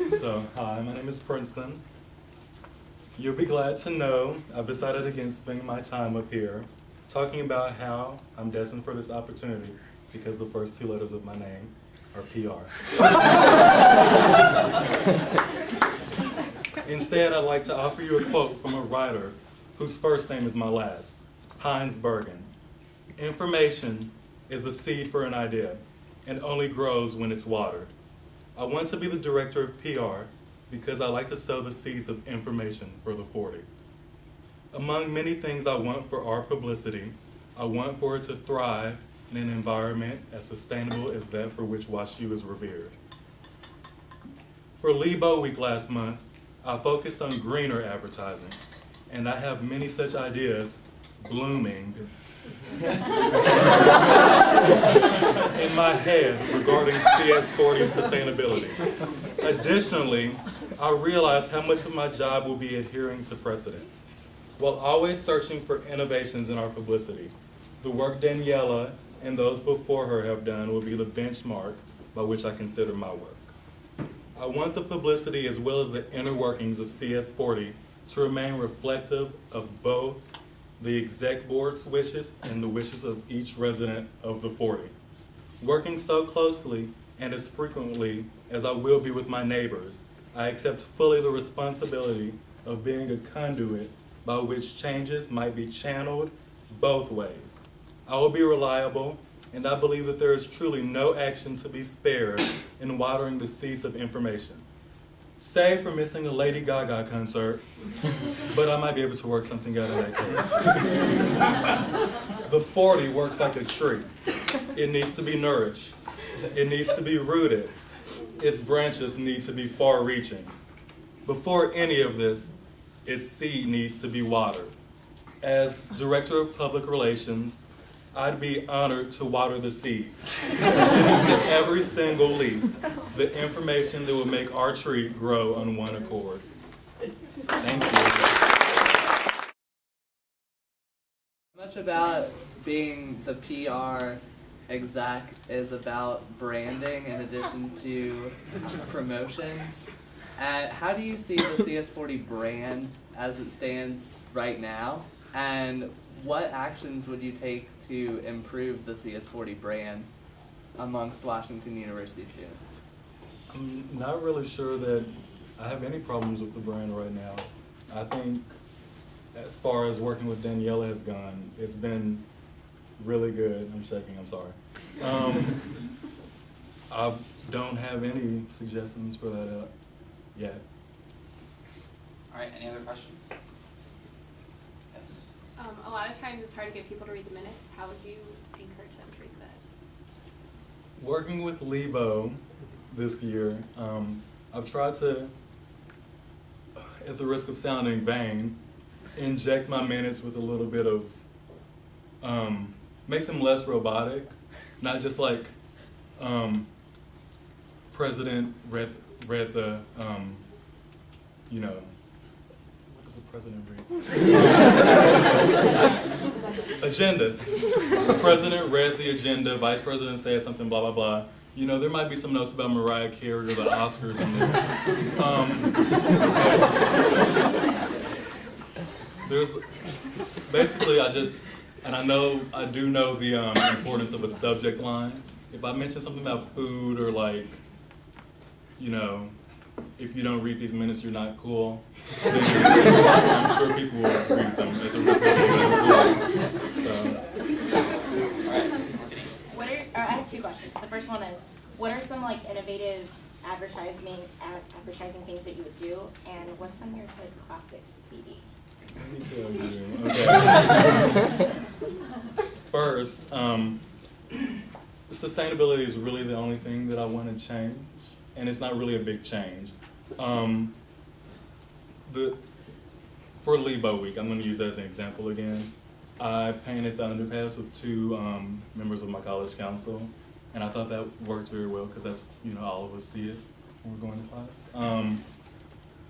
Hi, my name is Princeton. You'll be glad to know I've decided against spending my time up here talking about how I'm destined for this opportunity because the first two letters of my name are PR. Instead, I'd like to offer you a quote from a writer whose first name is my last, Hynes. Information is the seed for an idea and only grows when it's watered. I want to be the director of PR because I like to sow the seeds of information for the 40. Among many things I want for our publicity, I want for it to thrive in an environment as sustainable as that for which WashU is revered. For Lebo Week last month, I focused on greener advertising, and I have many such ideas blooming in my head regarding CS40 sustainability. Additionally, I realize how much of my job will be adhering to precedents, while always searching for innovations in our publicity. The work Daniela and those before her have done will be the benchmark by which I consider my work. I want the publicity as well as the inner workings of CS40 to remain reflective of both the exec board's wishes and the wishes of each resident of the 40. Working so closely and as frequently as I will be with my neighbors, I accept fully the responsibility of being a conduit by which changes might be channeled both ways. I will be reliable, and I believe that there is truly no action to be spared in watering the seeds of information. Save for missing a Lady Gaga concert, but I might be able to work something out in that case. The 40 works like a tree. It needs to be nourished. It needs to be rooted. Its branches need to be far-reaching. Before any of this, its seed needs to be watered. As Director of Public Relations, I'd be honored to water the seeds, giving to every single leaf the information that will make our tree grow on one accord. Thank you. Much about being the PR exec is about branding in addition to promotions. How do you see the CS40 brand as it stands right now? And what actions would you take to improve the CS40 brand amongst Washington University students? I'm not really sure that I have any problems with the brand right now. I think as far as working with Daniela has gone, it's been really good. I'm shaking, I'm sorry. I don't have any suggestions for that yet. All right, any other questions? Yes. A lot of times it's hard to get people to read the minutes. How would you encourage them to read the minutes? Working with Lebo this year, I've tried to, at the risk of sounding vain, inject my minutes with a little bit of, make them less robotic, not just like President read the, you know, what does the president read? Agenda. The president read the agenda, vice president said something, blah, blah, blah. You know, there might be some notes about Mariah Carey or the Oscars in there. There's, basically and I do know the importance of a subject line. If I mention something about food or like, you know, if you don't read these minutes, you're not cool, then I'm sure people will read them at the risk of I have two questions. The first one is, what are some like innovative advertising things that you would do, and what's on your Hood Classics CD? Let me tell you. Okay. First, sustainability is really the only thing that I want to change, and it's not really a big change. For Lebo Week, I'm going to use that as an example again. I painted the underpass with two members of my college council, and I thought that worked very well because that's, you know, all of us see it when we're going to class.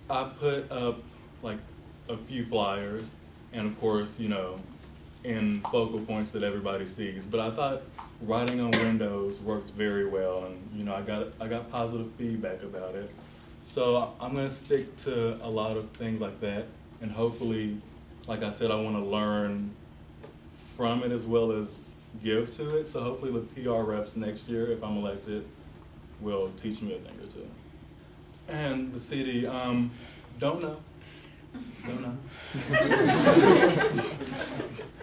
I put up like a few flyers, and of course, you know, in focal points that everybody sees. But I thought writing on windows worked very well, and you know, I got positive feedback about it. So I'm going to stick to a lot of things like that, and hopefully, like I said, I want to learn from it as well as give to it. So hopefully the PR reps next year, if I'm elected, will teach me a thing or two. And the CD, don't know. Don't know.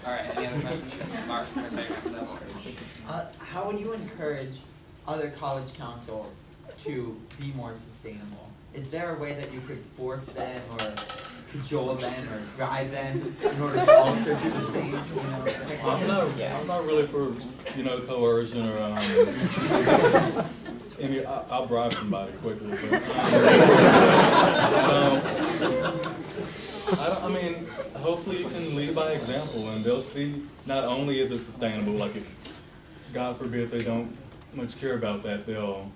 All right, any other questions? Mark, for a second after that. How would you encourage other college councils to be more sustainable? Is there a way that you could force them or cajole them or drive them in order to also do the same? You know? I'm not really for, coercion or I'll bribe somebody quickly. But, I mean, hopefully you can lead by example, and they'll see not only is it sustainable, like if, God forbid, they don't much care about that, they'll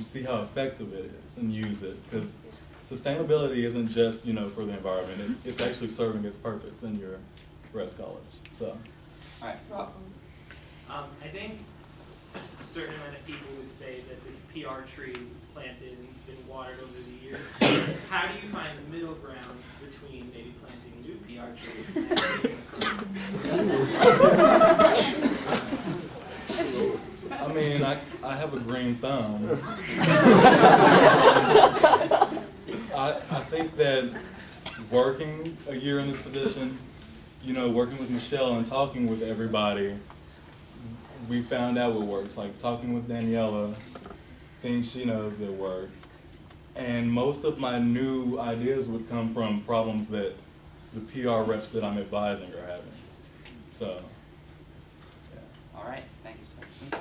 see how effective it is and use it. Because sustainability isn't just, for the environment. It's actually serving its purpose in your rest college. So. All right, Rob. I think a certain amount of people would say that this PR tree was planted and it's been watered over the years. How do you find the middle ground between maybe planting new PR trees and I mean, I have a green thumb. I think that working a year in this position, working with Michelle and talking with everybody, we found out what works. Like talking with Daniela, things she knows that work. And most of my new ideas would come from problems that the PR reps that I'm advising are having. So, yeah. All right, thanks, Princeton.